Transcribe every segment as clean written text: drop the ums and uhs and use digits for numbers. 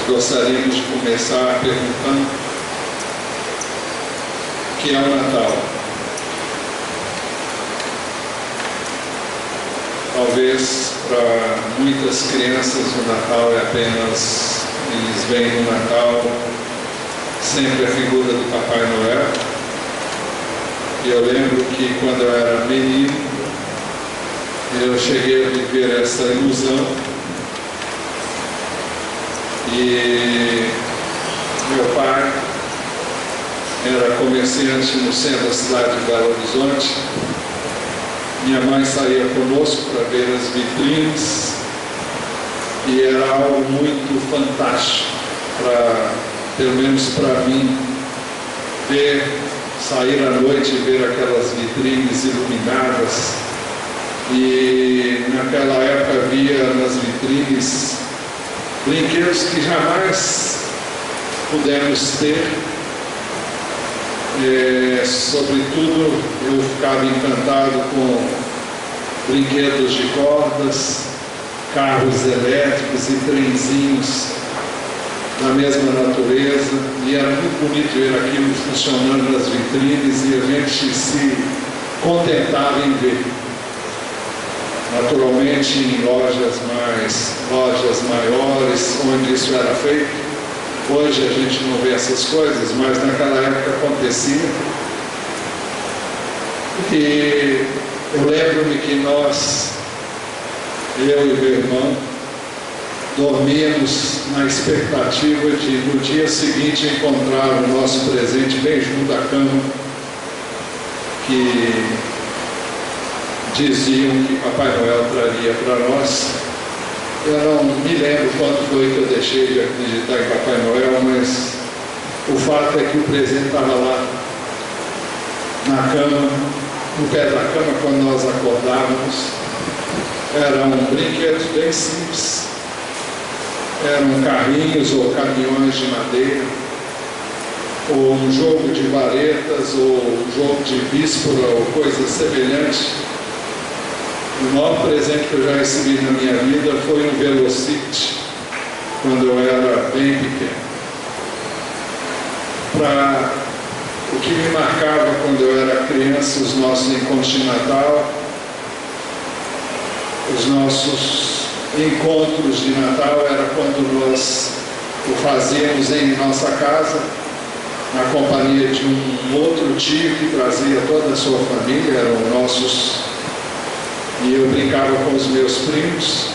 Gostaríamos de começar perguntando o que é o Natal. Talvez para muitas crianças o Natal é apenas, eles veem no Natal sempre a figura do Papai Noel. E eu lembro que quando eu era menino, eu cheguei a viver essa ilusão. E meu pai era comerciante no centro da cidade de Belo Horizonte. Minha mãe saía conosco para ver as vitrines e era algo muito fantástico, pelo menos para mim, sair à noite e ver aquelas vitrines iluminadas. E naquela época havia nas vitrines brinquedos que jamais pudemos ter. Sobretudo, eu ficava encantado com brinquedos de cordas, carros elétricos e trenzinhos da mesma natureza. E era muito bonito ver aquilo funcionando nas vitrines e a gente se contentava em ver. Naturalmente, em lojas maiores, onde isso era feito. Hoje a gente não vê essas coisas, mas naquela época acontecia. E eu lembro-me que eu e meu irmão, dormíamos na expectativa de, no dia seguinte, encontrar o nosso presente bem junto da cama, que diziam que Papai Noel traria para nós. Eu não me lembro quando foi que eu deixei de acreditar em Papai Noel, mas o fato é que o presente estava lá na cama, no pé da cama, quando nós acordávamos. Eram brinquedos bem simples, eram carrinhos ou caminhões de madeira, ou um jogo de varetas, ou um jogo de víspora, ou coisa semelhante. O maior presente que eu já recebi na minha vida foi um Velocity, quando eu era bem pequeno. O que me marcava quando eu era criança, os nossos encontros de Natal, os nossos encontros de Natal era quando nós o fazíamos em nossa casa, na companhia de um outro tio que trazia toda a sua família, eram nossos. E eu brincava com os meus primos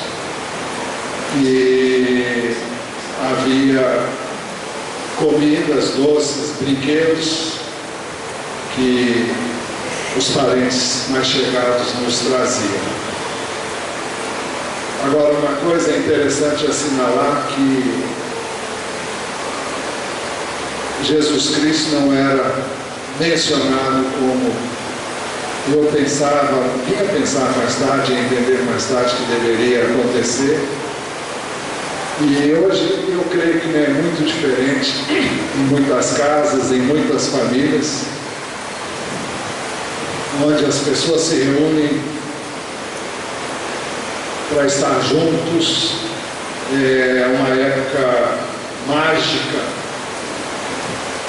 e havia comidas, doces, brinquedos que os parentes mais chegados nos traziam. Agora, uma coisa interessante assinalar que Jesus Cristo não era mencionado como eu vinha pensar mais tarde, entender mais tarde que deveria acontecer. E hoje eu creio que não é muito diferente em muitas casas, em muitas famílias, onde as pessoas se reúnem para estar juntos. É uma época mágica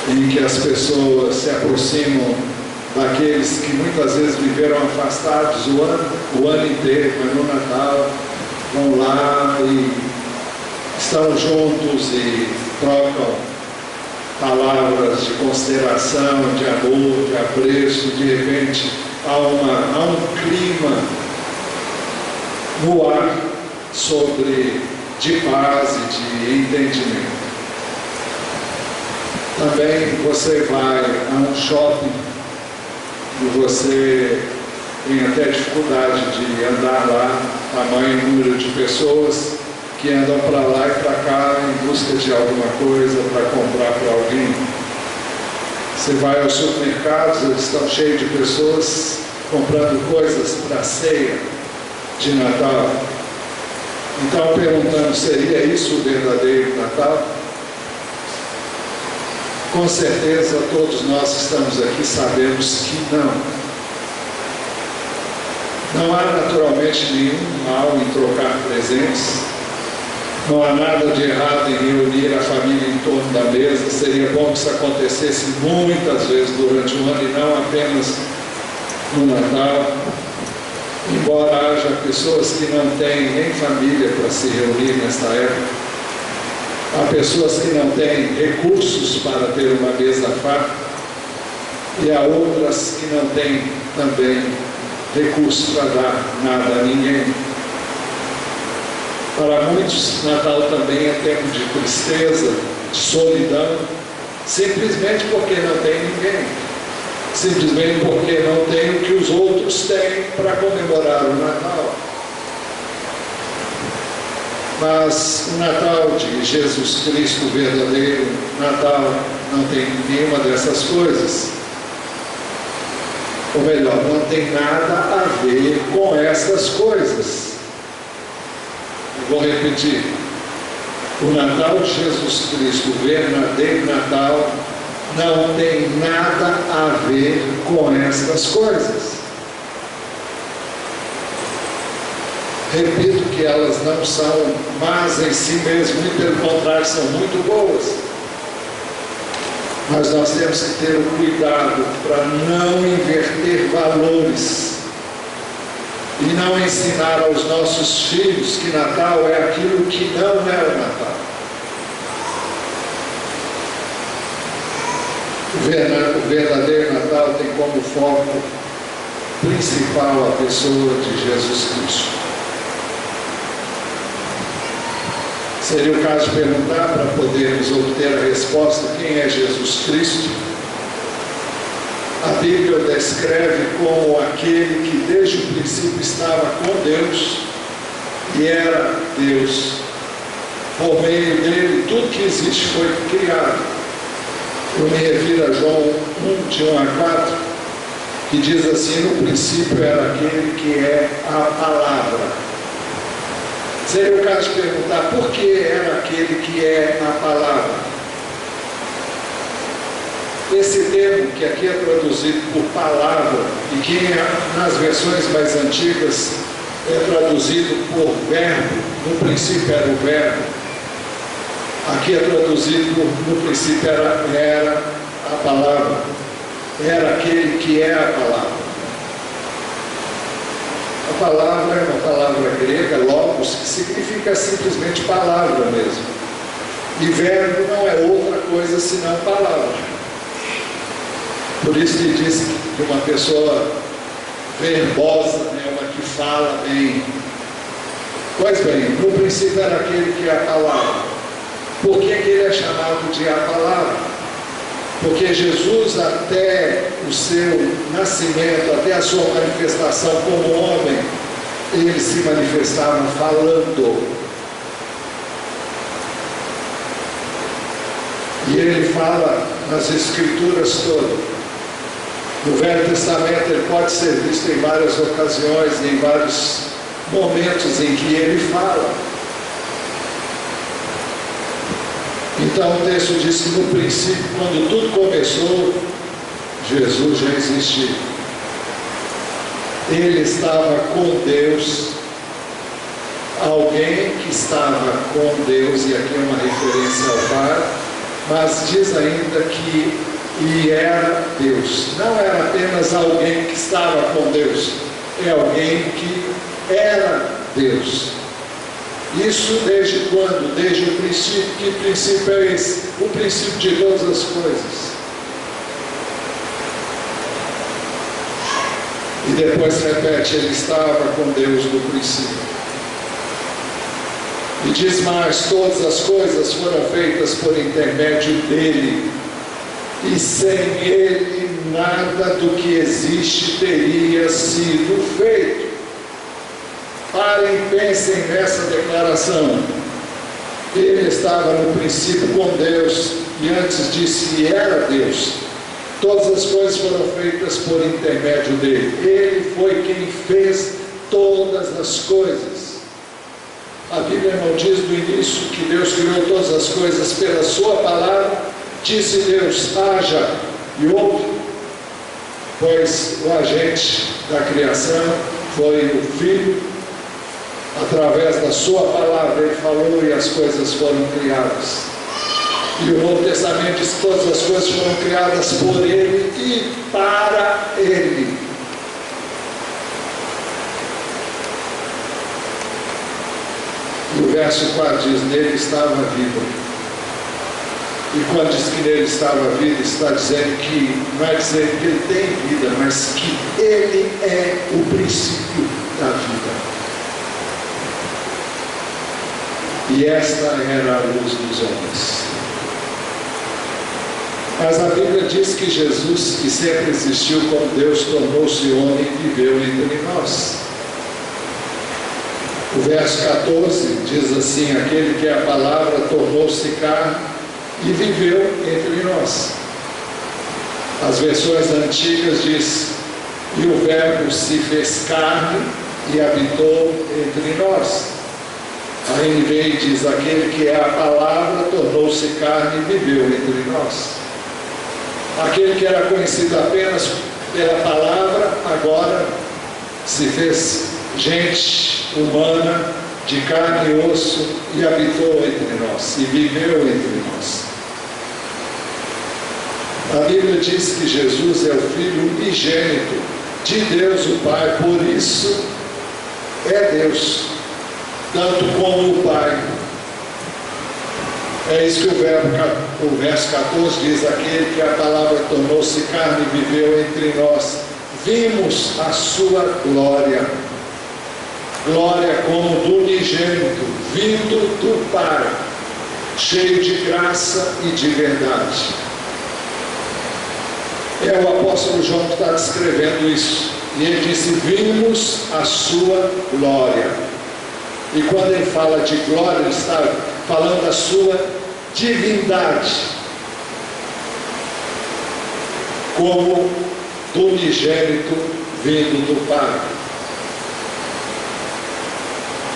em que as pessoas se aproximam daqueles que muitas vezes viveram afastados o ano inteiro, mas no Natal vão lá e estão juntos e trocam palavras de consideração, de amor, de apreço. De repente há um clima no ar de paz e de entendimento. Também você vai a um shopping e você tem até dificuldade de andar lá, tamanho número de pessoas que andam para lá e para cá em busca de alguma coisa para comprar para alguém. Você vai aos supermercados, eles estão cheios de pessoas comprando coisas para a ceia de Natal. Então, perguntando, seria isso o verdadeiro Natal? Com certeza, todos nós estamos aqui sabemos que não. Não há naturalmente nenhum mal em trocar presentes. Não há nada de errado em reunir a família em torno da mesa. Seria bom que isso acontecesse muitas vezes durante o ano e não apenas no Natal. Embora haja pessoas que não têm nem família para se reunir nesta época. Há pessoas que não têm recursos para ter uma mesa farta. E há outras que não têm também recursos para dar nada a ninguém. Para muitos, Natal também é tempo de tristeza, de solidão, simplesmente porque não tem ninguém, simplesmente porque não tem o que os outros têm para comemorar o Natal. Mas o Natal de Jesus Cristo, o verdadeiro Natal, não tem nenhuma dessas coisas. Ou melhor, não tem nada a ver com essas coisas. Eu vou repetir. O Natal de Jesus Cristo, o verdadeiro Natal, não tem nada a ver com essas coisas. Repito que elas não são más em si mesmas, e pelo contrário, são muito boas. Mas nós temos que ter o cuidado para não inverter valores e não ensinar aos nossos filhos que Natal é aquilo que não é o Natal. O verdadeiro Natal tem como foco principal a pessoa de Jesus Cristo. Seria o caso de perguntar, para podermos obter a resposta, quem é Jesus Cristo? A Bíblia o descreve como aquele que desde o princípio estava com Deus e era Deus. Por meio dele, tudo que existe foi criado. Eu me refiro a João 1, de 1 a 4, que diz assim: no princípio era aquele que é a palavra. Seria o caso de perguntar por que era aquele que é a palavra. Esse termo, que aqui é traduzido por palavra, e que nas versões mais antigas é traduzido por verbo, no princípio era o verbo, aqui é traduzido por no princípio era a palavra, era aquele que é a palavra. A palavra é uma palavra grega, logos, que significa simplesmente palavra mesmo. E verbo não é outra coisa senão palavra. Por isso que diz que uma pessoa verbosa é uma que fala bem. Pois bem, no princípio era aquele que é a palavra. Por que ele é chamado de a palavra? Porque Jesus, até o seu nascimento, até a sua manifestação como homem, ele se manifestava falando. E ele fala nas Escrituras todas. No Velho Testamento ele pode ser visto em várias ocasiões, em vários momentos em que ele fala. Então o texto diz que no princípio, quando tudo começou, Jesus já existia. Ele estava com Deus, alguém que estava com Deus, e aqui é uma referência ao Pai, mas diz ainda que ele era Deus. Não era apenas alguém que estava com Deus, é alguém que era Deus. Isso desde quando? Desde o princípio. Que princípio é esse? O princípio de todas as coisas. E depois repete, ele estava com Deus no princípio. E diz mais, todas as coisas foram feitas por intermédio dele. E sem ele, nada do que existe teria sido feito. Parem e pensem nessa declaração. Ele estava no princípio com Deus, e antes disse que era Deus. Todas as coisas foram feitas por intermédio dele. Ele foi quem fez todas as coisas. A Bíblia não diz no início que Deus criou todas as coisas pela sua palavra. Disse Deus, haja, e houve. Pois o agente da criação foi o Filho. Através da sua palavra ele falou e as coisas foram criadas. E o Novo Testamento diz que todas as coisas foram criadas por ele e para ele. E o verso 4 diz, nele estava a vida. E quando diz que nele estava a vida, está dizendo que, não é dizer que ele tem vida, mas que ele é o princípio da vida. E esta era a luz dos homens. Mas a Bíblia diz que Jesus, que sempre existiu como Deus, tornou-se homem e viveu entre nós. O verso 14 diz assim, aquele que é a palavra tornou-se carne e viveu entre nós. As versões antigas diz, e o verbo se fez carne e habitou entre nós. A NVI diz, aquele que é a palavra tornou-se carne e viveu entre nós. Aquele que era conhecido apenas pela palavra, agora se fez gente humana, de carne e osso, e habitou entre nós, e viveu entre nós. A Bíblia diz que Jesus é o Filho unigênito de Deus o Pai, por isso é Deus, tanto como o Pai. É isso que o verso 14 diz, aquele que a palavra tornou-se carne e viveu entre nós, vimos a sua glória, glória como do unigênito, vindo do Pai, cheio de graça e de verdade. É o apóstolo João que está descrevendo isso, e ele disse, vimos a sua glória. E quando ele fala de glória, ele está falando da sua divindade, como do unigênito vindo do Pai.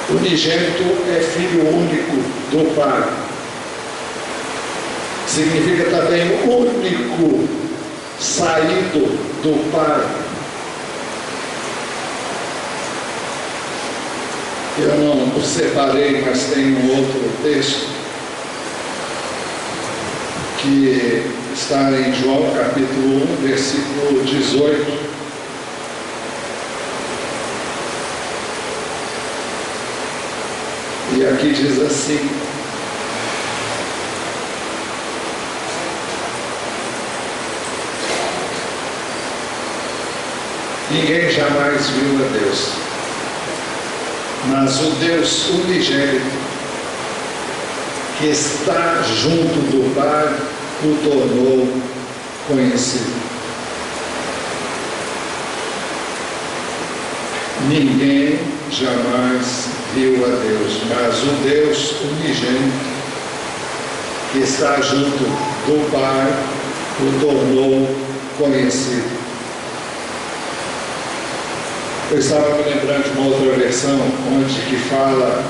Unigênito é filho único do Pai. Significa também único, saído do Pai. Eu não separei, mas tem um outro texto que está em João capítulo 1, versículo 18. E aqui diz assim, ninguém jamais viu a Deus, mas o Deus unigênito, que está junto do Pai, o tornou conhecido. Ninguém jamais viu a Deus, mas o Deus unigênito, que está junto do Pai, o tornou conhecido. Eu estava me lembrando de uma outra versão, onde que fala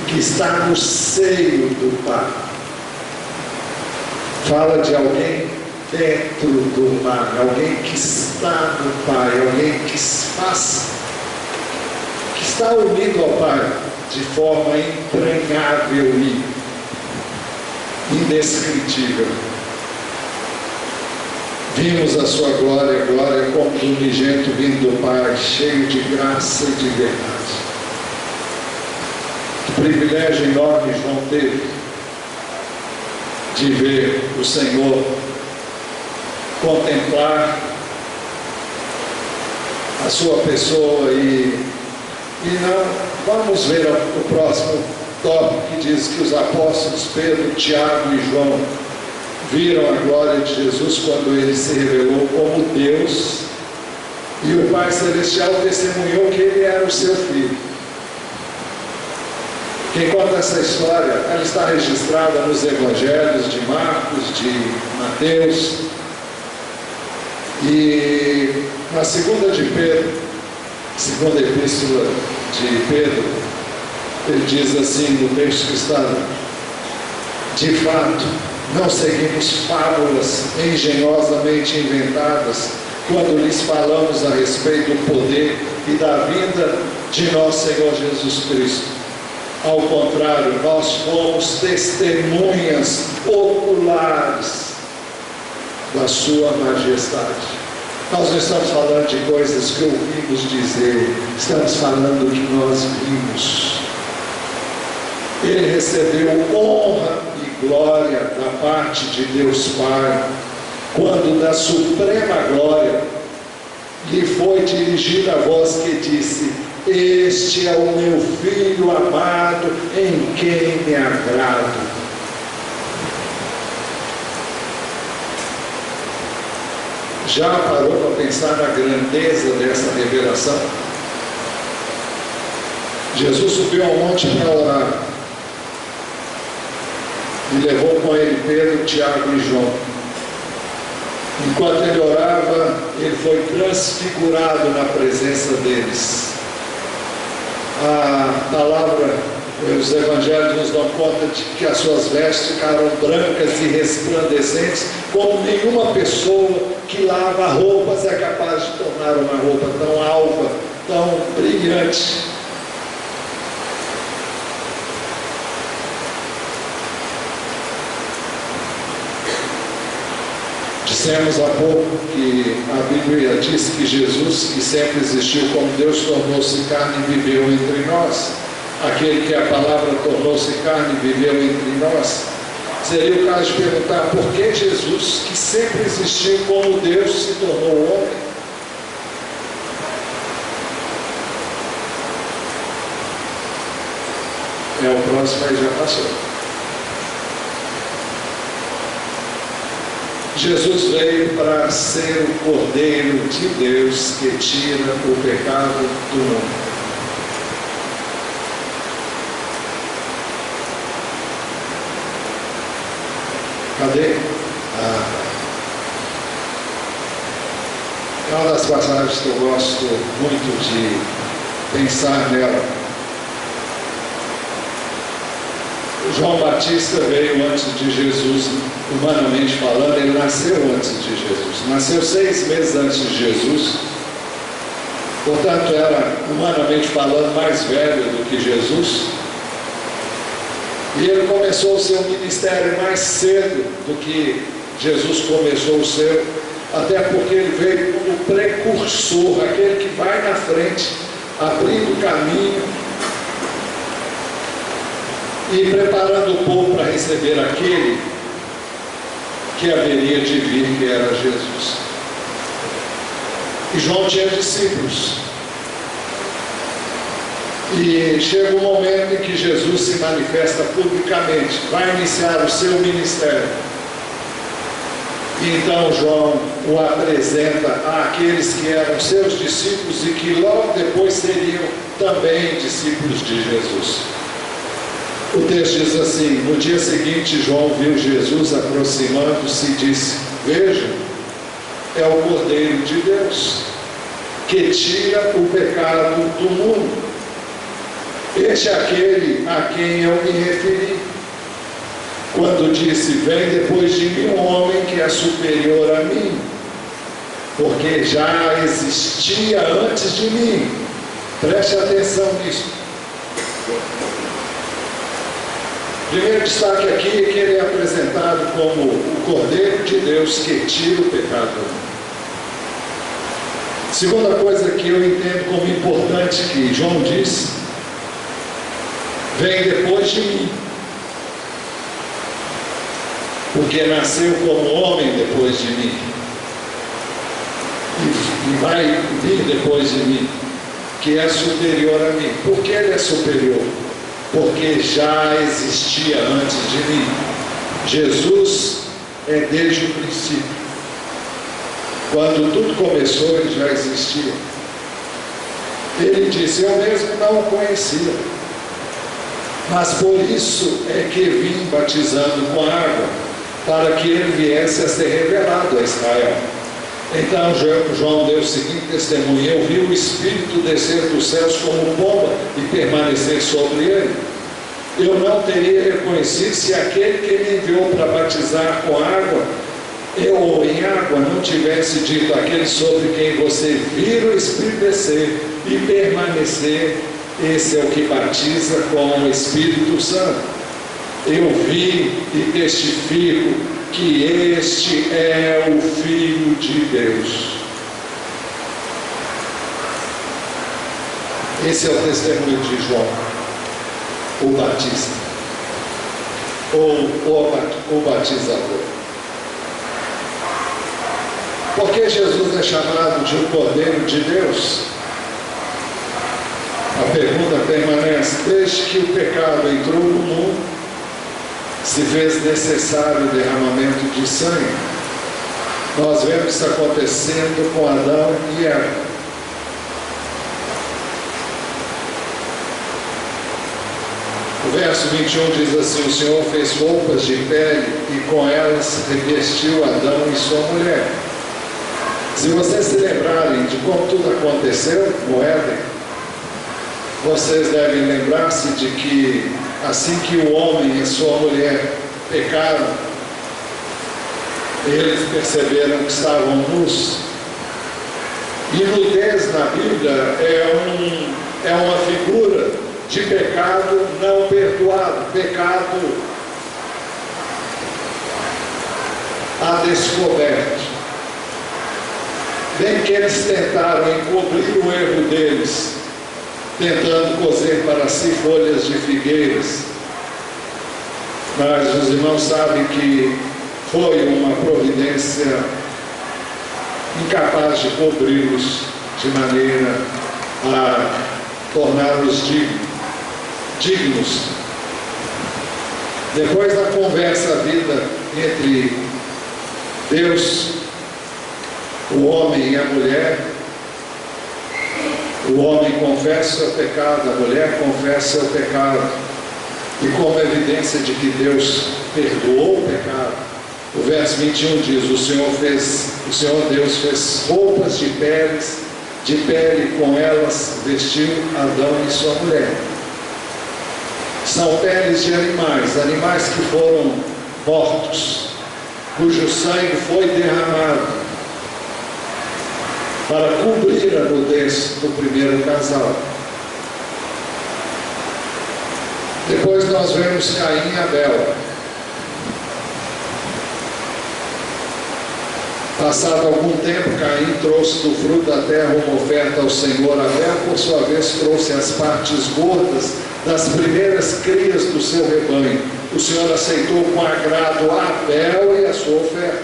que está no seio do Pai. Fala de alguém dentro do Pai, alguém que está no Pai, alguém que está unido ao Pai de forma entranhável e indescritível. Vimos a sua glória, glória como do unigênito vindo do Pai, cheio de graça e de verdade. Que privilégio enorme João teve de ver o Senhor, contemplar a sua pessoa e não vamos ver o próximo tópico que diz que os apóstolos Pedro, Tiago e João viram a glória de Jesus quando ele se revelou como Deus, e o Pai Celestial testemunhou que ele era o seu filho. Quem conta essa história, ela está registrada nos evangelhos de Marcos, de Mateus, E na segunda epístola de Pedro, ele diz assim no texto que está: de fato, não seguimos fábulas engenhosamente inventadas quando lhes falamos a respeito do poder e da vinda de nosso Senhor Jesus Cristo. Ao contrário, nós fomos testemunhas oculares da sua majestade. Nós não estamos falando de coisas que ouvimos dizer, estamos falando que nós vimos. Ele recebeu honra e glória da parte de Deus Pai, quando da suprema glória lhe foi dirigida a voz que disse: este é o meu Filho amado, em quem me agrado. Já parou para pensar na grandeza dessa revelação? Jesus subiu ao monte para orar e levou com ele Pedro, Tiago e João. Enquanto ele orava, ele foi transfigurado na presença deles. A palavra, os evangelhos nos dão conta de que as suas vestes ficaram brancas e resplandecentes, como nenhuma pessoa que lava roupas é capaz de tornar uma roupa tão alva, tão brilhante. Dissemos há pouco que a Bíblia diz que Jesus, que sempre existiu como Deus, tornou-se carne e viveu entre nós. Aquele que a palavra tornou-se carne e viveu entre nós. Seria o caso de perguntar por que Jesus, que sempre existiu como Deus, se tornou homem. O próximo aí já passou. Jesus veio para ser o Cordeiro de Deus que tira o pecado do mundo. Cadê? É uma das passagens que eu gosto muito de pensar nela. João Batista veio antes de Jesus, humanamente falando. Ele nasceu antes de Jesus, nasceu 6 meses antes de Jesus, portanto era, humanamente falando, mais velho do que Jesus, e ele começou o seu ministério mais cedo do que Jesus começou o seu, até porque ele veio como precursor, aquele que vai na frente, abrindo o caminho e preparando o povo para receber aquele que haveria de vir, que era Jesus. E João tinha discípulos. E chega um momento em que Jesus se manifesta publicamente, vai iniciar o seu ministério. E então João o apresenta àqueles que eram seus discípulos e que logo depois seriam também discípulos de Jesus. O texto diz assim: no dia seguinte João viu Jesus aproximando-se e disse: veja, é o Cordeiro de Deus, que tira o pecado do mundo. Este é aquele a quem eu me referi, quando disse: vem depois de mim um homem que é superior a mim, porque já existia antes de mim. Preste atenção nisso. Primeiro destaque aqui é que ele é apresentado como o Cordeiro de Deus que tira o pecado do mundo. Segunda coisa que eu entendo como importante que João diz: vem depois de mim, porque nasceu como homem depois de mim, e vai vir depois de mim, que é superior a mim. Por que ele é superior? Porque já existia antes de mim. Jesus é desde o princípio. Quando tudo começou, ele já existia. Ele disse: eu mesmo não o conhecia, mas por isso é que vim batizando com água, para que ele viesse a ser revelado a Israel. Então João deu o seguinte testemunho: eu vi o Espírito descer dos céus como pomba e permanecer sobre ele. Eu não teria reconhecido se aquele que me enviou para batizar com água ou em água não tivesse dito: aquele sobre quem você vira o Espírito descer e permanecer, esse é o que batiza com o Espírito Santo. Eu vi e testifico que este é o Filho de Deus. Esse é o testemunho de João, o Batista, ou o batizador. Por que Jesus é chamado de o Cordeiro de Deus? A pergunta permanece: desde que o pecado entrou no mundo, se fez necessário o derramamento de sangue. Nós vemos isso acontecendo com Adão e Eva. O verso 21 diz assim: o Senhor fez roupas de pele e com elas revestiu Adão e sua mulher. Se vocês se lembrarem de como tudo aconteceu no Éden, vocês devem lembrar-se de que assim que o homem e sua mulher pecaram, eles perceberam que estavam nus. E nudez na Bíblia é uma figura de pecado não perdoado, pecado a descoberto. Bem que eles tentaram encobrir o erro deles, tentando cozer para si folhas de figueiras, mas os irmãos sabem que foi uma providência incapaz de cobri-los de maneira a torná-los dignos. Depois da conversa vida entre Deus, o homem e a mulher, o homem confessa o seu pecado, a mulher confessa o seu pecado, e como evidência de que Deus perdoou o pecado, o verso 21 diz: o Senhor Deus fez roupas de pele, com elas vestiu Adão e sua mulher. São peles de animais que foram mortos, cujo sangue foi derramado para cobrir a nudez do primeiro casal. Depois nós vemos Caim e Abel. Passado algum tempo, Caim trouxe do fruto da terra uma oferta ao Senhor. Abel, por sua vez, trouxe as partes gordas das primeiras crias do seu rebanho. O Senhor aceitou com agrado Abel e a sua oferta,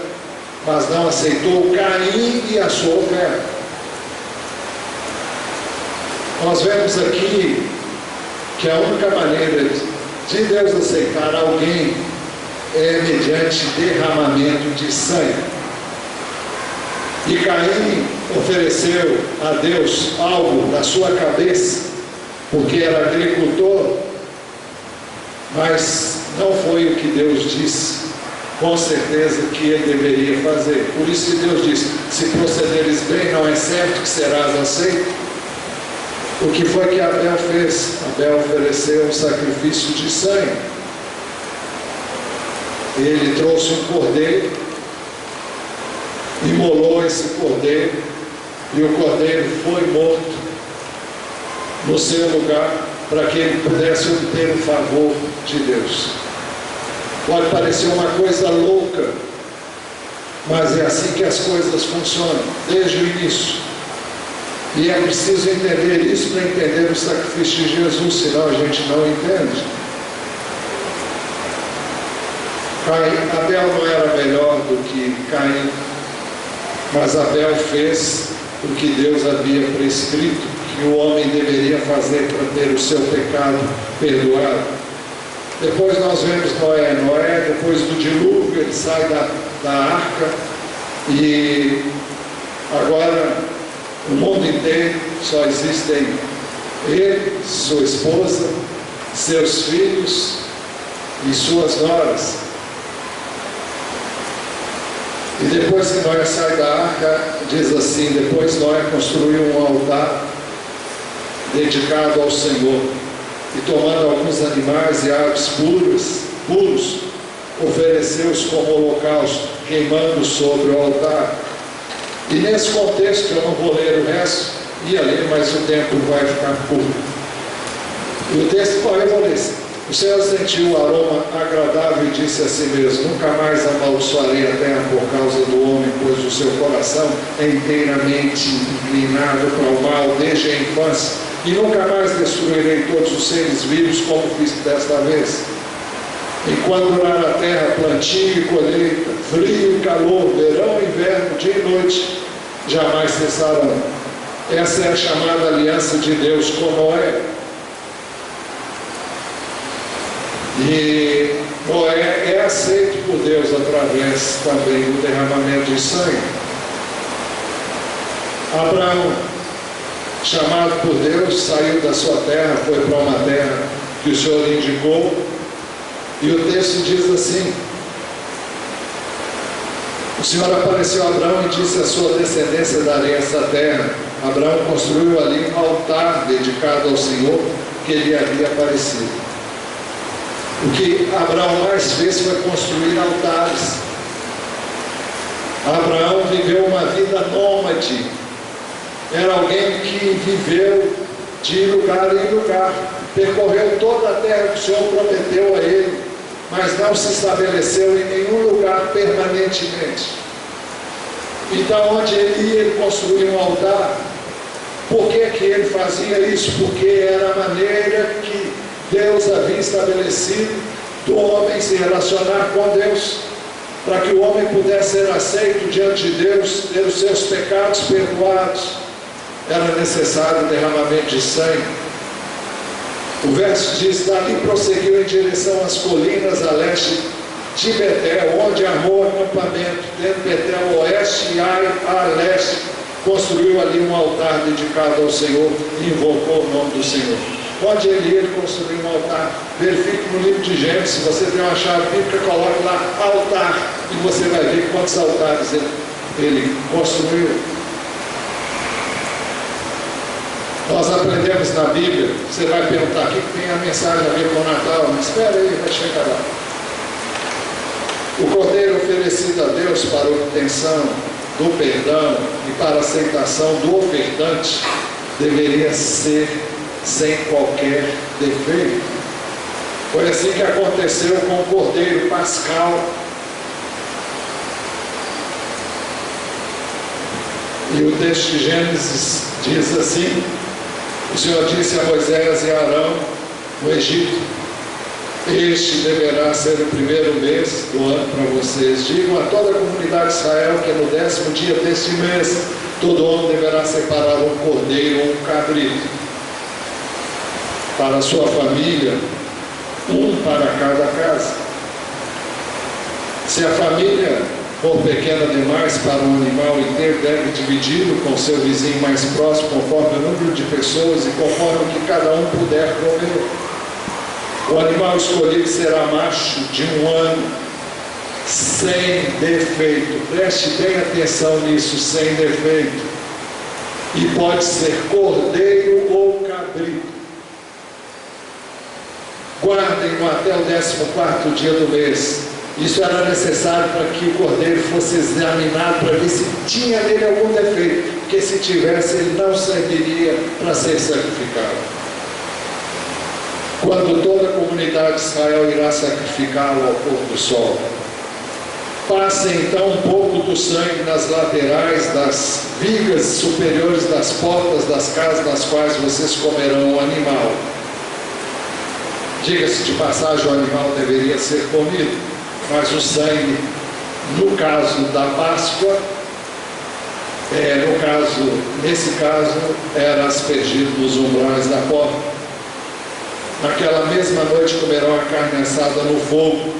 mas não aceitou Caim e a sua oferta. Nós vemos aqui que a única maneira de Deus aceitar alguém é mediante derramamento de sangue. E Caim ofereceu a Deus algo na sua cabeça, porque era agricultor, mas não foi o que Deus disse, com certeza, que ele deveria fazer. Por isso que Deus disse: se procederes bem, não é certo que serás aceito. O que foi que Abel fez? Abel ofereceu um sacrifício de sangue. Ele trouxe um cordeiro, imolou esse cordeiro, e o cordeiro foi morto no seu lugar, para que ele pudesse obter o favor de Deus. Pode parecer uma coisa louca, mas é assim que as coisas funcionam desde o início. E é preciso entender isso para entender o sacrifício de Jesus, senão a gente não entende. Abel não era melhor do que Caim, mas Abel fez o que Deus havia prescrito que o homem deveria fazer para ter o seu pecado perdoado. Depois nós vemos Noé, depois do dilúvio, ele sai da arca, e agora o mundo inteiro só existem ele, sua esposa, seus filhos e suas noras. E depois que Noé sai da arca, diz assim: depois Noé construiu um altar dedicado ao Senhor, e tomando alguns animais e aves puros, ofereceu-os como holocausto, queimando sobre o altar. E nesse contexto, eu não vou ler o resto, ia ler, mas o tempo vai ficar curto. E o texto, eu vou ler. O Senhor sentiu o aroma agradável e disse a si mesmo: nunca mais amaldiçoarei a terra por causa do homem, pois o seu coração é inteiramente inclinado para o mal desde a infância, e nunca mais destruirei todos os seres vivos como fiz desta vez. Enquanto durar a terra, plantio e colheita, frio e calor, verão e inverno, dia e noite, jamais cessarão. Essa é a chamada aliança de Deus com Noé. E Noé é aceito por Deus através também do derramamento de sangue. Abraão, chamado por Deus, saiu da sua terra, foi para uma terra que o Senhor indicou, e o texto diz assim: o Senhor apareceu a Abraão e disse: a sua descendência darei essa terra. Abraão construiu ali um altar dedicado ao Senhor que lhe havia aparecido. O que Abraão mais fez foi construir altares. Abraão viveu uma vida nômade. Era alguém que viveu de lugar em lugar. Percorreu toda a terra que o Senhor prometeu a ele, mas não se estabeleceu em nenhum lugar permanentemente. Então, onde ele ia, ele construía um altar. Por que que ele fazia isso? Porque era a maneira que Deus havia estabelecido do homem se relacionar com Deus, para que o homem pudesse ser aceito diante de Deus, ter os seus pecados perdoados. Era necessário o derramamento de sangue. O verso diz: dali prosseguiu em direção às colinas a leste de Betel, onde armou acampamento, tendo Betel a oeste e Ai a leste, construiu ali um altar dedicado ao Senhor e invocou o nome do Senhor. Onde ele ia, ele construiu um altar. Verifique no livro de Gênesis, se você tem uma chave bíblica, coloque lá altar, e você vai ver quantos altares ele construiu. Nós aprendemos na Bíblia. Você vai perguntar: o que tem a mensagem a ver com o Natal? Mas espera aí, vai chegar lá. O cordeiro oferecido a Deus para a obtenção do perdão e para a aceitação do ofertante deveria ser sem qualquer defeito. Foi assim que aconteceu com o cordeiro pascal. E o texto de Gênesis diz assim: o Senhor disse a Moisés e a Arão no Egito: este deverá ser o primeiro mês do ano para vocês. Digam a toda a comunidade de Israel que no 10º dia deste mês todo homem deverá separar um cordeiro ou um cabrito para a sua família, um para cada casa. Se a família for pequena demais para um animal inteiro, deve dividi-lo com seu vizinho mais próximo, conforme o número de pessoas e conforme o que cada um puder comer. O animal escolhido será macho de 1 ano, sem defeito. Preste bem atenção nisso: sem defeito. E pode ser cordeiro ou cabrito. Guardem-no até o 14º dia do mês. Isso era necessário para que o cordeiro fosse examinado, para ver se tinha nele algum defeito, porque se tivesse, ele não serviria para ser sacrificado. Quando toda a comunidade de Israel irá sacrificá-lo ao pôr do sol, passem então um pouco do sangue nas laterais das vigas superiores das portas das casas nas quais vocês comerão o animal. Diga-se de passagem, o animal deveria ser comido, mas o sangue, no caso da Páscoa, nesse caso, era aspergido nos umbrais da porta. Naquela mesma noite comerão a carne assada no fogo.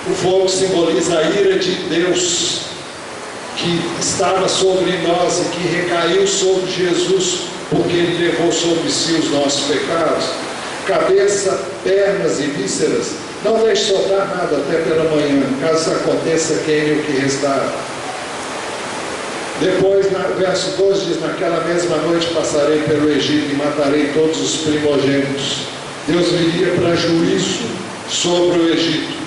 O fogo simboliza a ira de Deus que estava sobre nós e que recaiu sobre Jesus, porque Ele levou sobre si os nossos pecados. Cabeça, pernas e vísceras Não deixe soltar nada até pela manhã, caso aconteça, queime o que restar. Depois, verso 12 diz: naquela mesma noite passarei pelo Egito e matarei todos os primogênitos. Deus viria para juízo sobre o Egito.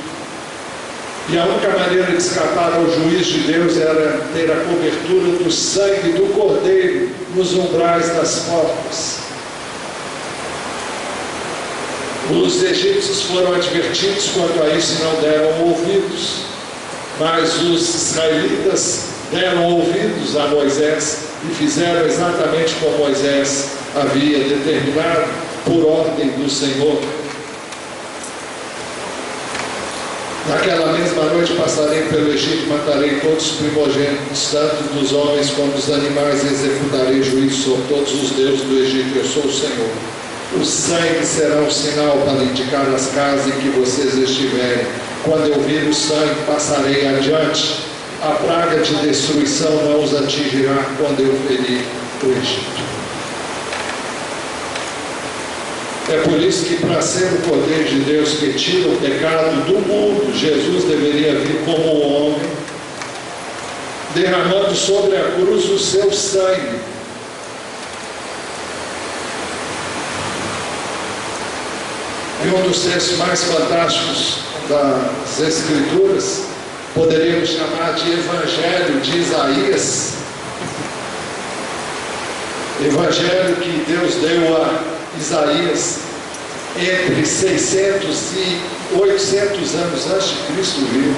E a única maneira de escapar ao juízo de Deus era ter a cobertura do sangue do cordeiro nos umbrais das portas. Os egípcios foram advertidos quanto a isso e não deram ouvidos, mas os israelitas deram ouvidos a Moisés e fizeram exatamente como Moisés havia determinado por ordem do Senhor. Naquela mesma noite passarei pelo Egito, matarei todos os primogênitos, tanto dos homens como dos animais, e executarei juízo sobre todos os deuses do Egito. Eu sou o Senhor. O sangue será um sinal para indicar as casas em que vocês estiverem. Quando eu vir o sangue, passarei adiante. A praga de destruição não os atingirá quando eu ferir o Egito. É por isso que, para ser o Cordeiro de Deus que tira o pecado do mundo, Jesus deveria vir como um homem, derramando sobre a cruz o seu sangue. E um dos textos mais fantásticos das Escrituras, poderíamos chamar de Evangelho de Isaías. Evangelho que Deus deu a Isaías entre 600 e 800 anos antes de Cristo vir.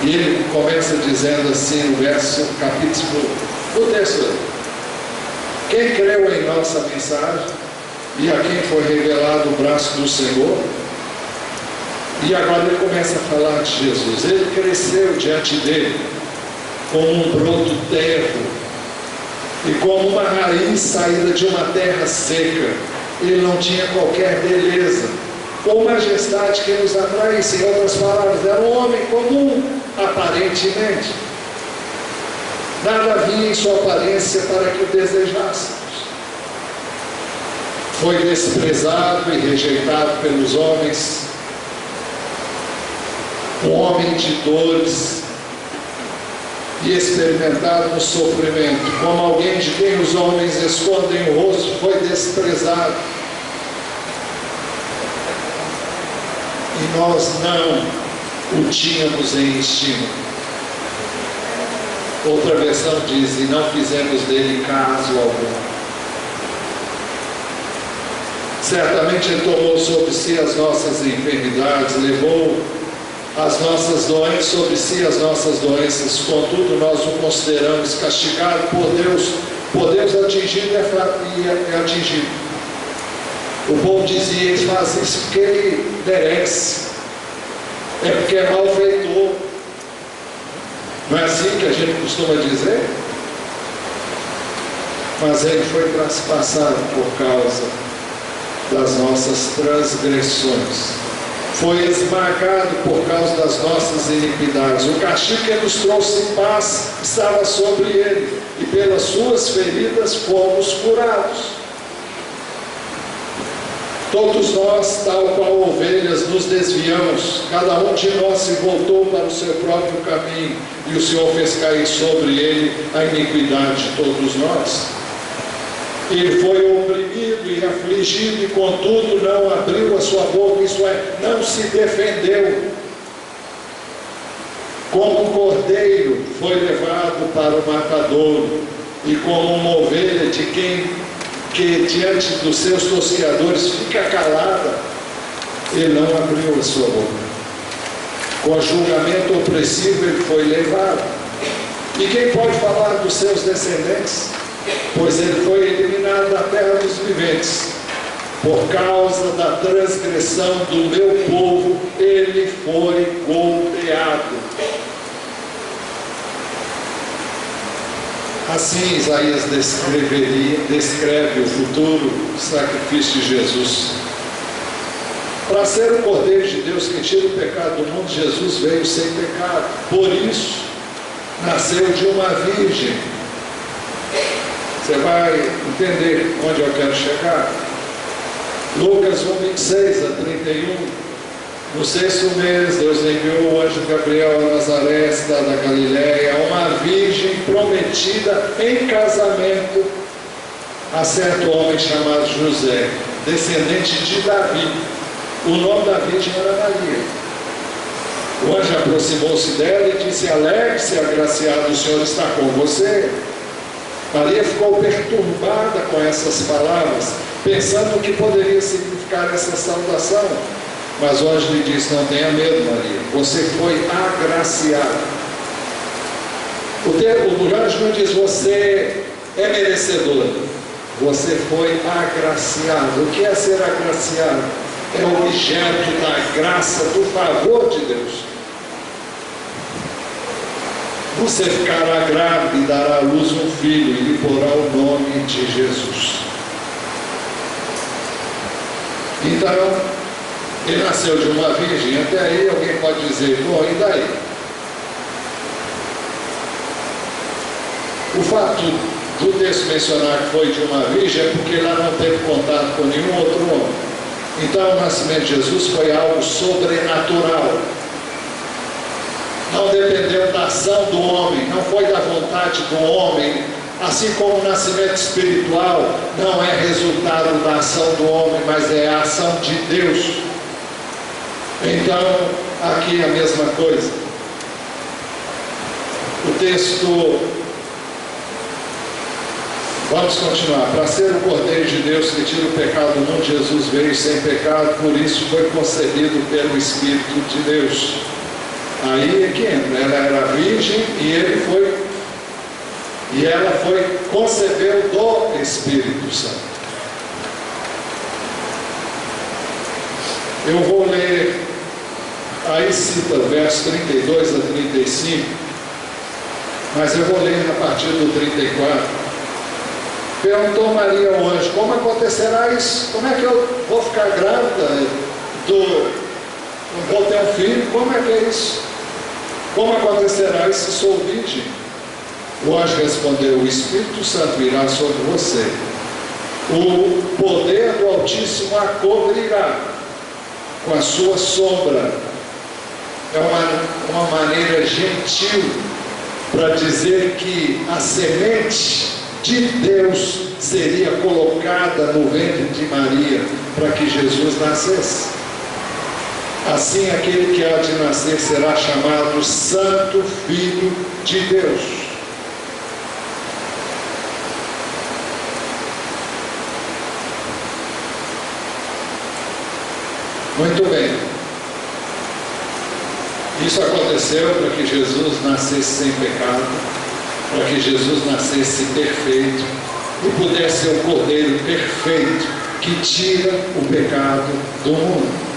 E ele começa dizendo assim no capítulo, no texto: quem creu em nossa mensagem e a quem foi revelado o braço do Senhor? E agora ele começa a falar de Jesus. Ele cresceu diante dele como um broto terro e como uma raiz saída de uma terra seca. Ele não tinha qualquer beleza ou majestade que nos atraísse. Em outras palavras, era um homem comum, aparentemente. Nada havia em sua aparência para que o desejássemos. Foi desprezado e rejeitado pelos homens, um homem de dores e experimentado no sofrimento, como alguém de quem os homens escondem o rosto, foi desprezado. E nós não o tínhamos em estima. Outra versão diz: e não fizemos dele caso algum. Certamente ele tomou sobre si as nossas enfermidades, levou as nossas doenças, sobre si as nossas doenças, contudo nós o consideramos castigado por Deus atingido e atingido. O povo dizia: ele faz isso porque ele merece, é porque é malfeitor. Não é assim que a gente costuma dizer? Mas ele foi traspassado por causa das nossas transgressões, foi esmagado por causa das nossas iniquidades. O castigo que nos trouxe paz estava sobre ele, e pelas suas feridas fomos curados. Todos nós, tal qual ovelhas, nos desviamos, cada um de nós se voltou para o seu próprio caminho, e o Senhor fez cair sobre ele a iniquidade de todos nós. Ele foi oprimido e afligido, e contudo não abriu a sua boca, isto é, não se defendeu. Como um cordeiro foi levado para o matadouro, e como uma ovelha de quem que diante dos seus tosqueadores fica calada, ele não abriu a sua boca. Com julgamento opressivo ele foi levado. E quem pode falar dos seus descendentes? Pois ele foi eliminado da terra dos viventes. Por causa da transgressão do meu povo, ele foi golpeado. Assim Isaías descreve o futuro sacrifício de Jesus. Para ser o Cordeiro de Deus que tira o pecado do mundo, Jesus veio sem pecado. Por isso, nasceu de uma virgem. Você vai entender onde eu quero chegar. Lucas 1, 26 a 31 No 6º mês, Deus enviou o anjo Gabriel a Nazaré, cidade da Galiléia, uma virgem prometida em casamento a certo homem chamado José, descendente de Davi. O nome da virgem era Maria. O anjo aproximou-se dela e disse: alegre-se, agraciado, o Senhor está com você. Maria ficou perturbada com essas palavras, pensando o que poderia significar essa saudação. Mas o anjo lhe disse: não tenha medo, Maria, você foi agraciada. O anjo não diz: você é merecedora. Você foi agraciado. O que é ser agraciado? É objeto da graça, do favor de Deus. Você ficará grávida e dará à luz um filho, e lhe porá o nome de Jesus. Então, ele nasceu de uma virgem. Até aí alguém pode dizer: bom, e daí? O fato do texto mencionar que foi de uma virgem é porque ela não teve contato com nenhum outro homem. Então o nascimento de Jesus foi algo sobrenatural. Não dependeu da ação do homem, não foi da vontade do homem. Assim como o nascimento espiritual não é resultado da ação do homem, mas é a ação de Deus. Então, aqui é a mesma coisa. O texto, vamos continuar. Para ser o Cordeiro de Deus que tira o pecado do mundo, Jesus veio sem pecado, por isso foi concebido pelo Espírito de Deus. Aí é que entra. Ela era virgem e ela foi concebeu do Espírito Santo. Eu vou ler, aí cita versos 32 a 35, mas eu vou ler a partir do 34. Perguntou Maria ao anjo: como acontecerá isso? Como é que eu vou ficar grávida? Vou ter um filho? Como é que é isso? Como acontecerá isso se sou virgem? O anjo respondeu: o Espírito Santo virá sobre você, o poder do Altíssimo a cobrirá com a sua sombra. É uma maneira gentil para dizer que a semente de Deus seria colocada no ventre de Maria para que Jesus nascesse. Assim, aquele que há de nascer será chamado Santo Filho de Deus. Muito bem. Isso aconteceu para que Jesus nascesse sem pecado, para que Jesus nascesse perfeito e pudesse ser o Cordeiro perfeito que tira o pecado do mundo.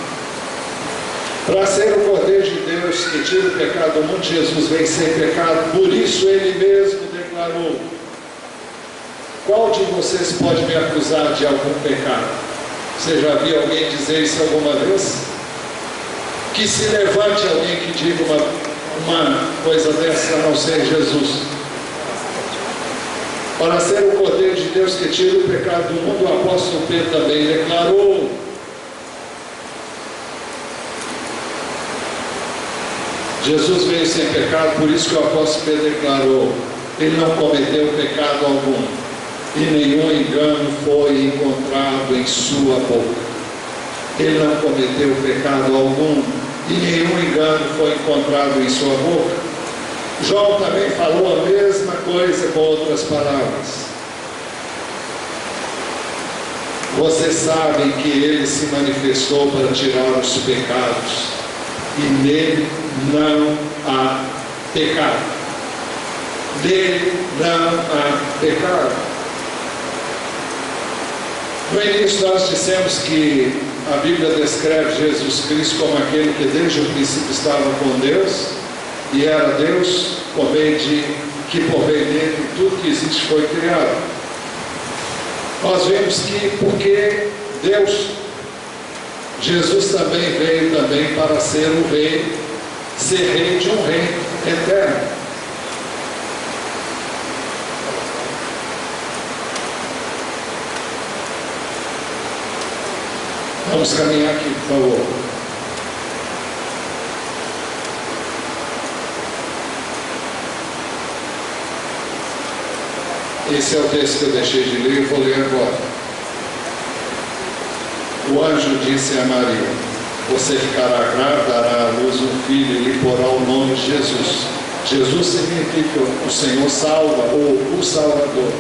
Para ser o Cordeiro de Deus que tira o pecado do mundo, Jesus veio sem pecado. Por isso ele mesmo declarou: qual de vocês pode me acusar de algum pecado? Você já viu alguém dizer isso alguma vez? Que se levante alguém que diga uma coisa dessa, a não ser Jesus. Para ser o Cordeiro de Deus que tira o pecado do mundo, o apóstolo Pedro também declarou: Jesus veio sem pecado, por isso que o apóstolo Pedro declarou: ele não cometeu pecado algum, e nenhum engano foi encontrado em sua boca. Ele não cometeu pecado algum, e nenhum engano foi encontrado em sua boca. João também falou a mesma coisa com outras palavras. Vocês sabem que ele se manifestou para tirar os pecados, e nele não há pecado. Nele não há pecado. No início nós dissemos que a Bíblia descreve Jesus Cristo como aquele que desde o princípio estava com Deus, e era Deus, por meio dele tudo que existe foi criado. Nós vemos que porque Deus, Jesus também veio para ser o rei, ser rei de um reino eterno. Vamos caminhar aqui, por favor. Esse é o texto que eu deixei de ler e vou ler agora. O anjo disse a Maria: você ficará grávida, dará à luz um filho e lhe porá o nome de Jesus. Jesus significa o Senhor salva ou o Salvador.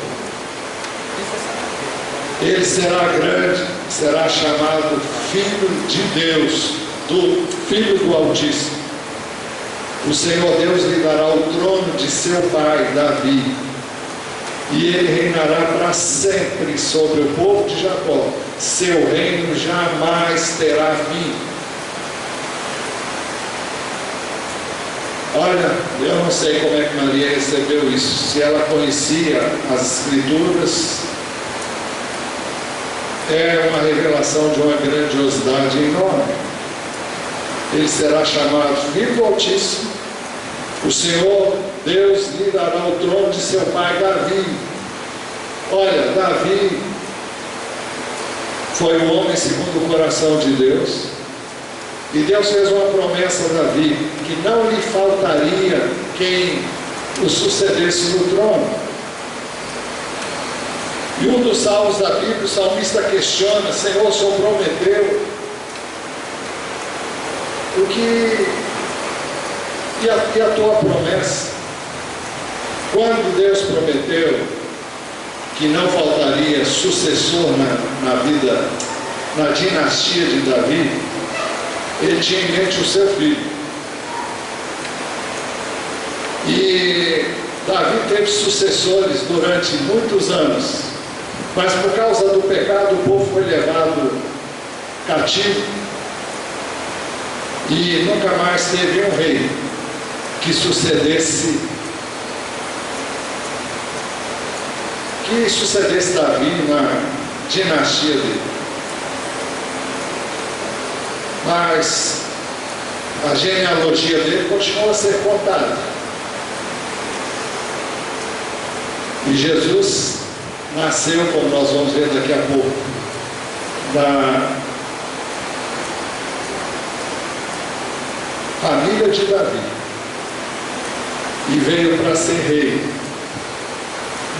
Ele será grande, será chamado Filho de Deus, do Filho do Altíssimo. O Senhor Deus lhe dará o trono de seu pai, Davi, e ele reinará para sempre sobre o povo de Jacó. Seu reino jamais terá fim. Olha, eu não sei como é que Maria recebeu isso, se ela conhecia as Escrituras. É uma revelação de uma grandiosidade enorme. Ele será chamado Filho do Altíssimo. O Senhor Deus lhe dará o trono de seu pai Davi. Olha, Davi foi um homem segundo o coração de Deus. E Deus fez uma promessa a Davi, que não lhe faltaria quem o sucedesse no trono. E um dos salmos da Bíblia, o salmista questiona: Senhor, o Senhor prometeu o que e a tua promessa? Quando Deus prometeu que não faltaria sucessor na vida, na dinastia de Davi, ele tinha em mente o seu filho. E Davi teve sucessores durante muitos anos, mas por causa do pecado o povo foi levado cativo e nunca mais teve um rei que sucedesse Davi na dinastia dele. Mas a genealogia dele continua a ser contada. E Jesus nasceu, como nós vamos ver daqui a pouco, da família de Davi, e veio para ser rei,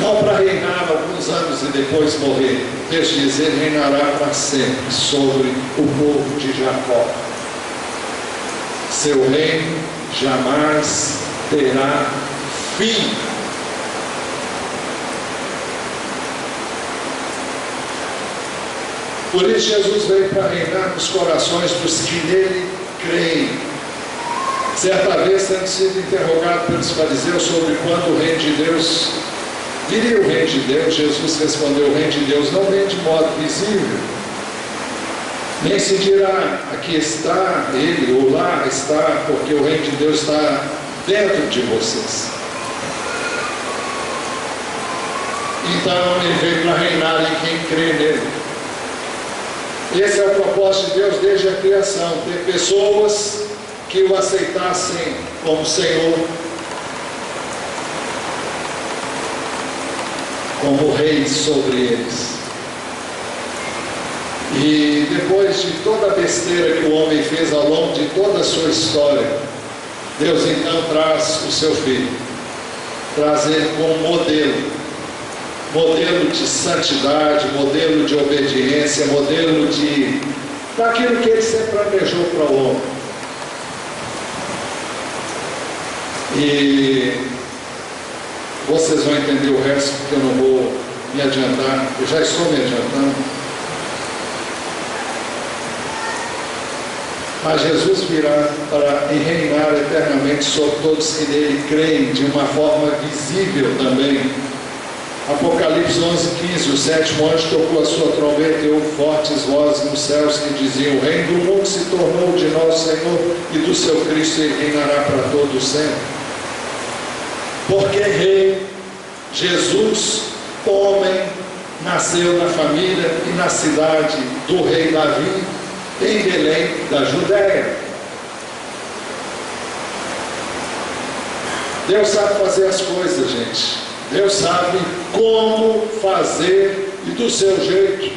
não para reinar alguns anos e depois morrer. O texto diz: ele reinará para sempre sobre o povo de Jacó. Seu reino jamais terá fim. Por isso Jesus veio para reinar nos corações dos que nele creem. Certa vez, tendo sido interrogado pelos fariseus sobre quando o reino de Deus viria, o reino de Deus, Jesus respondeu: o reino de Deus não vem de modo visível, nem se dirá aqui está ele ou lá está, porque o reino de Deus está dentro de vocês. Então ele veio para reinar em quem crê nele. Esse é o propósito de Deus desde a criação: ter pessoas que o aceitassem como Senhor, como rei sobre eles. E depois de toda a besteira que o homem fez ao longo de toda a sua história, Deus então traz o seu filho, traz ele como modelo de santidade, modelo de obediência, modelo daquilo que ele sempre planejou para o homem. E vocês vão entender o resto, porque eu não vou me adiantar, eu já estou me adiantando. Mas Jesus virá para reinar eternamente sobre todos que nele creem, de uma forma visível também. Apocalipse 11:15, o sétimo anjo tocou a sua trombeta e houve fortes vozes nos céus que diziam: o reino do mundo se tornou de nosso Senhor e do seu Cristo, e reinará para todo sempre. Porque rei, Jesus, homem, nasceu na família e na cidade do rei Davi, em Belém da Judéia. Deus sabe fazer as coisas, gente. Deus sabe como fazer e do seu jeito,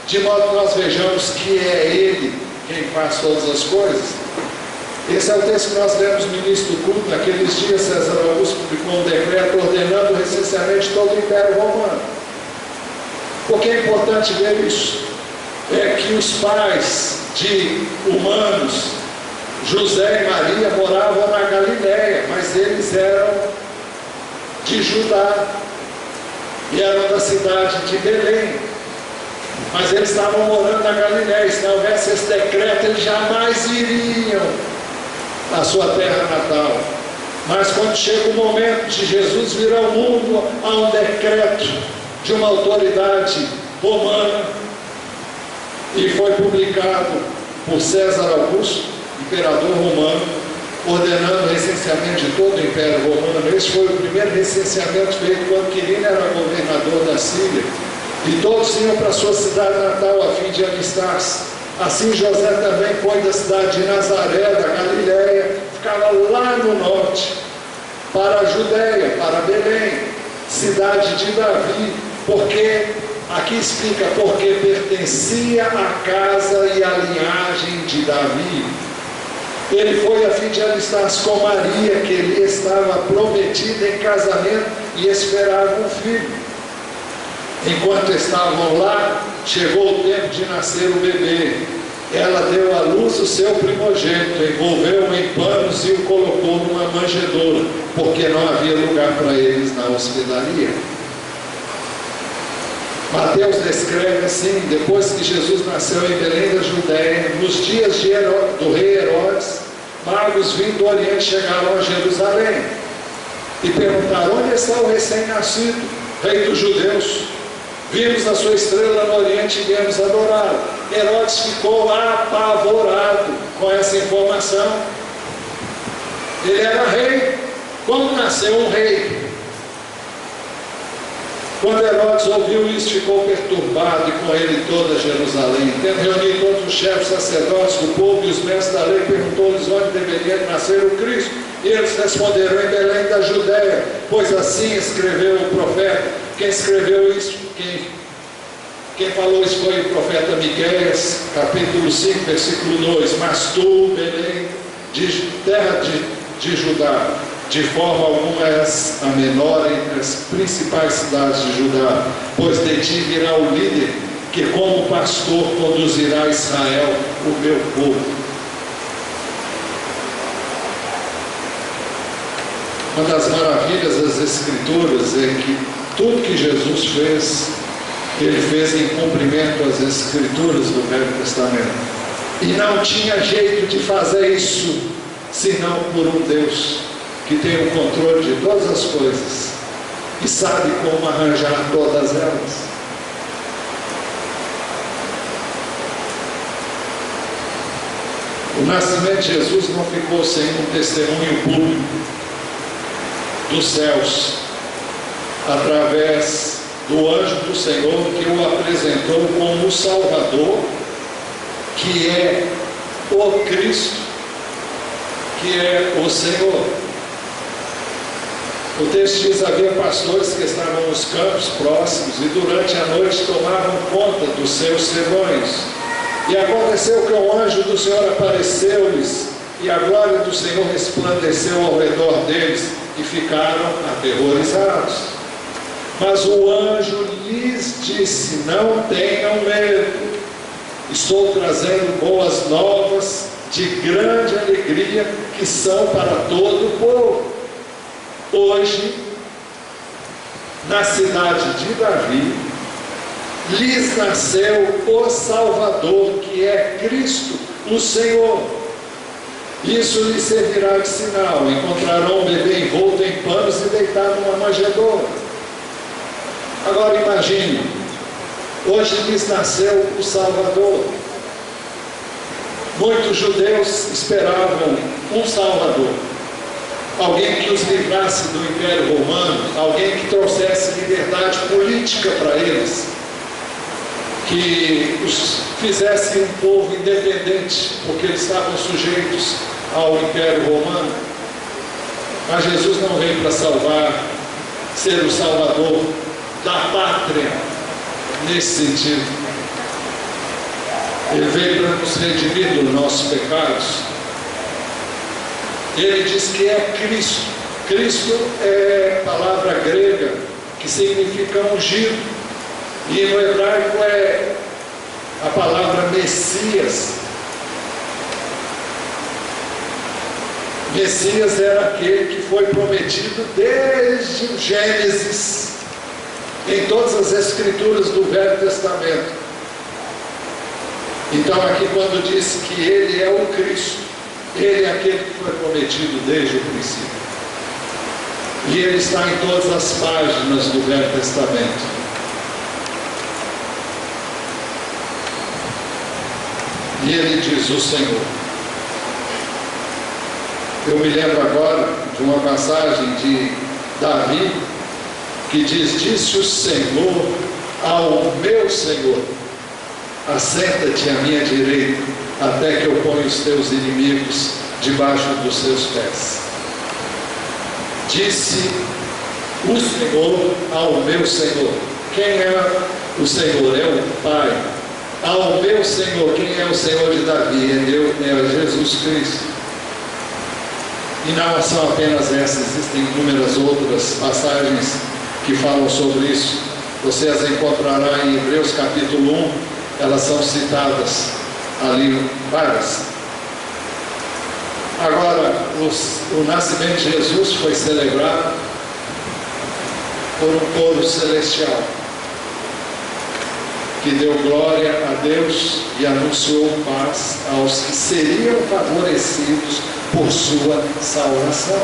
de modo que nós vejamos que é Ele quem faz todas as coisas. Esse é o texto que nós lemos no início do culto. Naqueles dias, César Augusto publicou um decreto ordenando o recenseamento de todo o Império Romano. Por que é importante ver isso? É que os pais de humanos, José e Maria, moravam na Galiléia, mas eles eram de Judá e eram da cidade de Belém. Mas eles estavam morando na Galiléia. Se não houvesse esse decreto, eles jamais iriam à sua terra natal. Mas quando chega o momento de Jesus vir ao mundo, há um decreto de uma autoridade romana, e foi publicado por César Augusto, imperador romano, ordenando o recenseamento de todo o Império Romano. Esse foi o primeiro recenseamento feito quando Quirino era governador da Síria, e todos iam para a sua cidade natal a fim de alistar-se. Assim José também foi da cidade de Nazaré, da Galiléia, ficava lá no norte, para a Judéia, para Belém, cidade de Davi, porque, aqui explica, porque pertencia à casa e à linhagem de Davi. Ele foi a fim de alistar-se com Maria, que lhe estava prometida em casamento e esperava um filho. Enquanto estavam lá, chegou o tempo de nascer o bebê. Ela deu à luz o seu primogênito, envolveu-o em panos e o colocou numa manjedoura, porque não havia lugar para eles na hospedaria. Mateus descreve assim: depois que Jesus nasceu em Belém da Judéia, nos dias do rei Herodes, magos vindo do Oriente chegaram a Jerusalém e perguntaram: onde está o recém-nascido, rei dos judeus? Vimos a sua estrela no Oriente e viemos adorá-lo. Herodes ficou apavorado com essa informação. Ele era rei. Como nasceu um rei? Quando Herodes ouviu isso, ficou perturbado, e com ele toda Jerusalém. Tendo reunido todos os chefes sacerdotes do povo e os mestres da lei, perguntou-lhes onde deveria nascer o Cristo. E eles responderam: em Belém da Judéia, pois assim escreveu o profeta. Quem escreveu isso? Quem falou isso foi o profeta Miqueias, capítulo 5, versículo 2. Mas tu, Belém, terra de Judá, de forma alguma és a menor entre as principais cidades de Judá, pois de ti virá o líder, que como pastor conduzirá a Israel, o meu povo. Uma das maravilhas das Escrituras é que tudo que Jesus fez, ele fez em cumprimento às Escrituras do Velho Testamento. E não tinha jeito de fazer isso, senão por um Deus que tem o controle de todas as coisas e sabe como arranjar todas elas. O nascimento de Jesus não ficou sem um testemunho público dos céus, através do anjo do Senhor, que o apresentou como o Salvador, que é o Cristo, que é o Senhor. O texto diz: havia pastores que estavam nos campos próximos e durante a noite tomavam conta dos seus rebanhos. E aconteceu que o anjo do Senhor apareceu-lhes, e a glória do Senhor resplandeceu ao redor deles, e ficaram aterrorizados. Mas o anjo lhes disse: não tenham medo, estou trazendo boas novas de grande alegria, que são para todo o povo. Hoje, na cidade de Davi, lhes nasceu o Salvador, que é Cristo, o Senhor. Isso lhes servirá de sinal: encontrarão um bebê envolto em panos e deitado numa manjedoura. Agora imagine, hoje lhes nasceu o Salvador. Muitos judeus esperavam um Salvador, alguém que os livrasse do Império Romano, alguém que trouxesse liberdade política para eles, que os fizesse um povo independente, porque eles estavam sujeitos ao Império Romano. Mas Jesus não veio para salvar, ser o Salvador da pátria, nesse sentido. Ele veio para nos redimir dos nossos pecados. Ele diz que é Cristo. Cristo é palavra grega que significa ungido. E no hebraico é a palavra Messias. Messias era aquele que foi prometido desde o Gênesis, em todas as escrituras do Velho Testamento. Então aqui quando diz que ele é o Cristo, ele é aquele que foi prometido desde o princípio. E ele está em todas as páginas do Velho Testamento. E ele diz o Senhor. Eu me lembro agora de uma passagem de Davi, que diz: disse o Senhor ao meu Senhor, assenta-te à minha direita, até que eu ponha os teus inimigos debaixo dos seus pés. Disse o Senhor ao meu Senhor. Quem é o Senhor? É o Pai. Ao meu Senhor. Quem é o Senhor de Davi? É Jesus Cristo. E não são apenas essas, existem inúmeras outras passagens que falam sobre isso. Você as encontrará em Hebreus capítulo 1, elas são citadas ali, várias. Agora, o nascimento de Jesus foi celebrado por um coro celestial, que deu glória a Deus e anunciou paz aos que seriam favorecidos por sua salvação.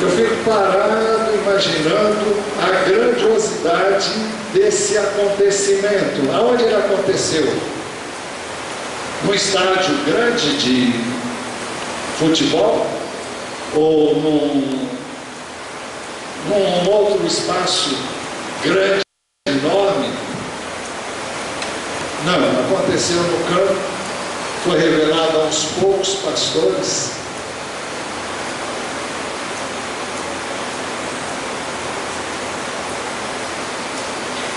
Eu fico parado imaginando a grandiosidade desse acontecimento. Aonde ele aconteceu? Num estádio grande de futebol? Ou num outro espaço grande, enorme? Não, aconteceu no campo, foi revelado aos poucos pastores.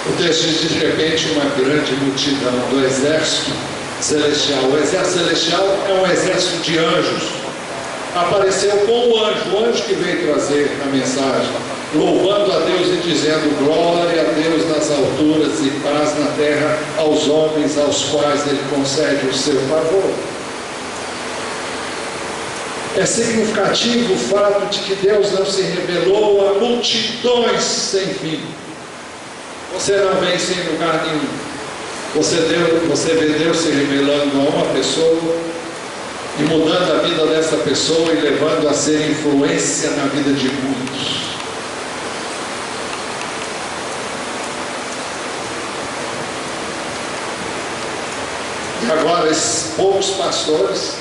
O texto diz: de repente uma grande multidão do exército celestial. O exército celestial é um exército de anjos. Apareceu com o anjo que veio trazer a mensagem, louvando a Deus e dizendo: glória a Deus nas alturas e paz na terra aos homens aos quais ele concede o seu favor. É significativo o fato de que Deus não se revelou a multidões sem fim. Você não vem sem lugar nenhum. Você vê Deus se revelando a uma pessoa e mudando a vida dessa pessoa e levando a ser influência na vida de muitos. E agora esses poucos pastores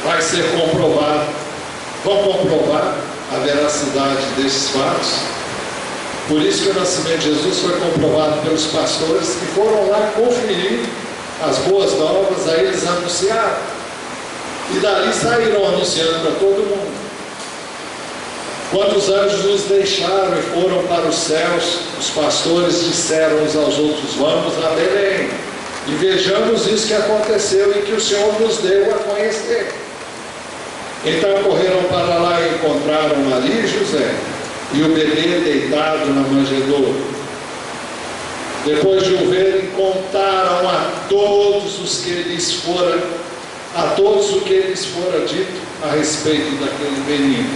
vai ser comprovado, vão comprovar a veracidade desses fatos. Por isso que o nascimento de Jesus foi comprovado pelos pastores que foram lá conferir as boas novas, aí eles anunciaram. E dali saíram anunciando para todo mundo. Quando os anjos os deixaram e foram para os céus, os pastores disseram uns aos outros: vamos a Belém e vejamos isso que aconteceu e que o Senhor nos deu a conhecer. Então correram para lá e encontraram ali José e o bebê deitado na manjedoura. Depois de o verem, contaram a todos o que lhes fora dito a respeito daquele menino.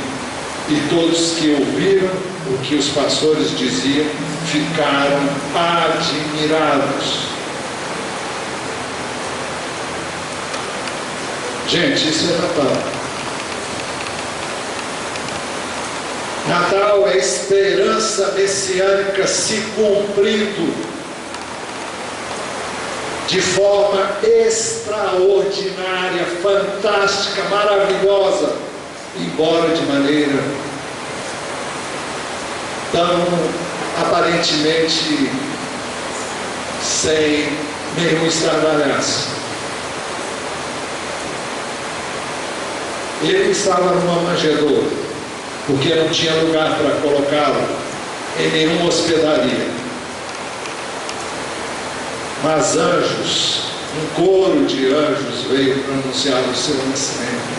E todos que ouviram o que os pastores diziam ficaram admirados. Gente, isso é Natal. Natal é a esperança messiânica se cumprindo de forma extraordinária, fantástica, maravilhosa, embora de maneira tão aparentemente sem nenhum estardalhaço. Ele estava numa manjedoura, porque não tinha lugar para colocá-lo em nenhuma hospedaria. Mas anjos, um coro de anjos veio para anunciar o seu nascimento.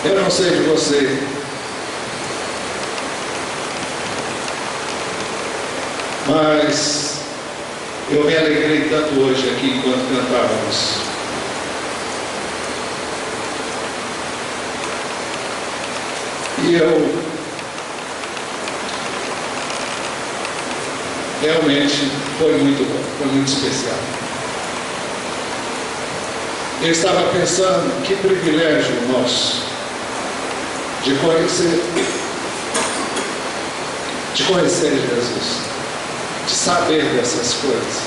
Eu não sei de você, mas eu me alegrei tanto hoje aqui enquanto cantávamos. E realmente foi muito bom, foi muito especial. Eu estava pensando, que privilégio nosso de conhecer Jesus, de saber dessas coisas.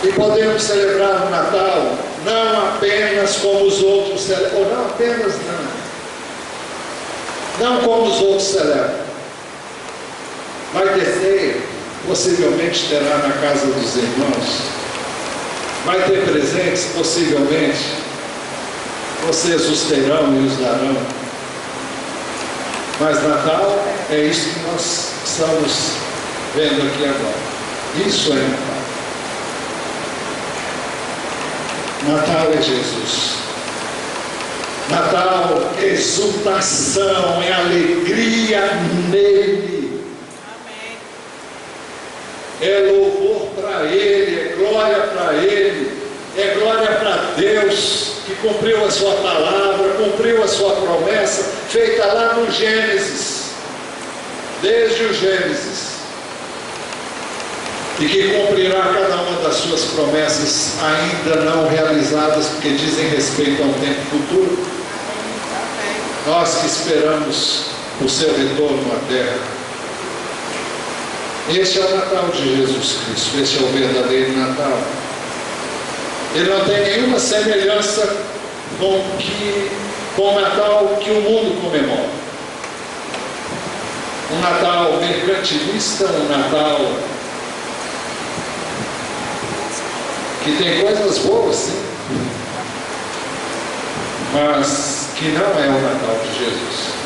E podemos celebrar o Natal não apenas como os outros celebram, ou não apenas não como os outros celebram. Vai ter ceia, possivelmente terá na casa dos irmãos. Vai ter presentes, possivelmente vocês os terão e os darão. Mas Natal é isso que nós estamos vendo aqui agora. Isso é Natal. Natal é Jesus. Natal é exultação, é alegria nele. Amém. É louvor para Ele, é glória para Ele, é glória para Deus, que cumpriu a sua palavra, cumpriu a sua promessa, feita lá no Gênesis, desde o Gênesis, e que cumprirá cada uma das suas promessas ainda não realizadas, porque dizem respeito ao tempo futuro. Nós que esperamos o seu retorno à terra. Este é o Natal de Jesus Cristo, este é o verdadeiro Natal. Ele não tem nenhuma semelhança com o Natal que o mundo comemora. Um Natal mercantilista, um Natal que tem coisas boas, sim, mas que não é o Natal de Jesus.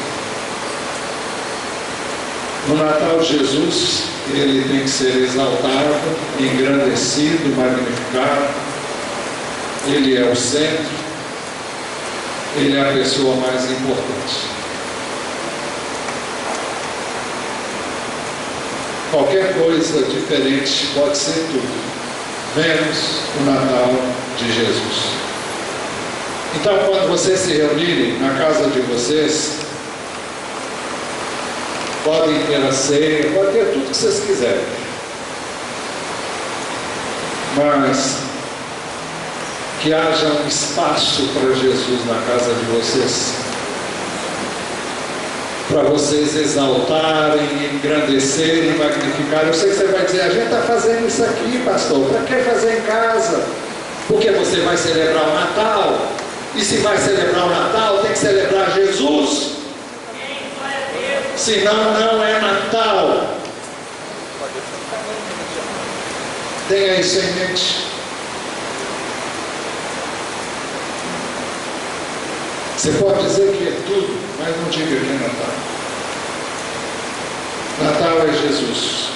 No Natal de Jesus, ele tem que ser exaltado, engrandecido, magnificado. Ele é o centro, ele é a pessoa mais importante. Qualquer coisa diferente pode ser tudo, menos o Natal de Jesus. Então, quando vocês se reunirem na casa de vocês, podem ter a ceia, pode ter tudo que vocês quiserem, mas que haja um espaço para Jesus na casa de vocês, para vocês exaltarem, engrandecerem, magnificarem. Eu sei que você vai dizer, a gente está fazendo isso aqui, pastor, para que fazer em casa? Porque você vai celebrar o Natal, e se vai celebrar o Natal, tem que celebrar Jesus, senão não é Natal. Tenha isso em mente. Você pode dizer que é tudo, mas não diga que é Natal. Natal é Jesus.